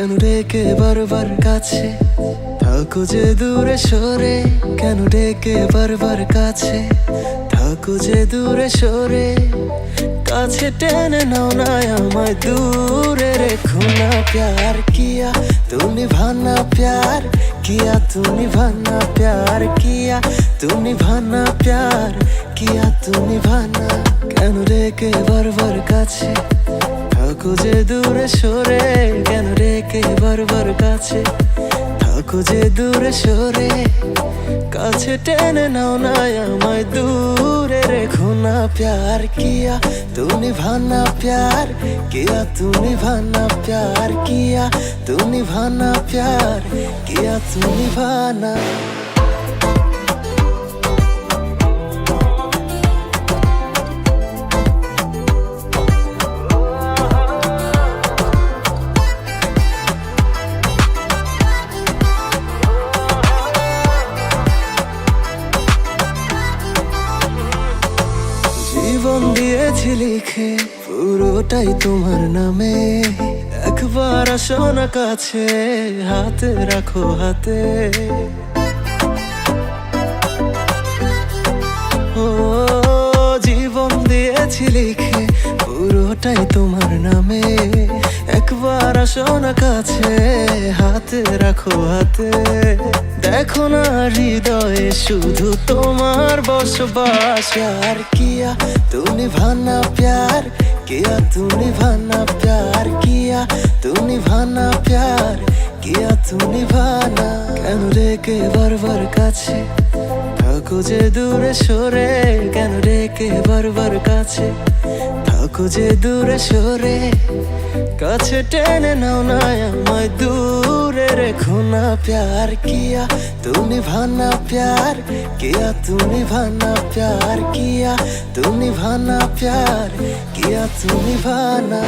কেন ডেকে বারবার কাছে থাকো যে দূরে সরে, কেন ডেকে বারবার কাছে থাকো যে দূরে সরে। কাছে টেনে নাও না আমায়, दूरे रेखो ना प्यार किया तू निभाना, प्यार किया तू निभाना, प्यार किया तू निभाना, प्यार किया तू निभाना। কেন ডেকে বারবার কাছে থাকো যে দূরে সরে, কেন ডেকে বারবার কাছে থাকো যে দূরে সরে। কাছে টেনে নাও না আমায়, दूरे रेखो ना प्यार किया तू निभाना, प्यार किया तू निभाना, प्यार किया तू निभाना, प्यार किया तू निभाना। জীবন দিয়েছি লিখে পুরোটাই তোমার নামে, একবার আসো না কাছে, হাতে রাখো হাতে। ও জীবন দিয়েছি লিখে পুরোটাই তোমার নামে, একবার আসো না কাছে, হাতে রাখো হাতে। দেখো না হৃদয়ে শুধু তোমার বসবাস। प्यार किया तू निभाना, प्यार किया तू निभाना, प्यार किया तू निभाना, प्यार किया तू निभाना। কেন ডেকে বারবার কাছে থাকো যে দূরে সরে, কেন ডেকে বারবার কাছে থাকো যে দূরে সরে। কাছে টেনে নাও না আমায়, दूरे रेखो ना प्यार किया तू निभाना, प्यार किया तू निभाना, प्यार किया तू निभाना, प्यार किया तू निभाना।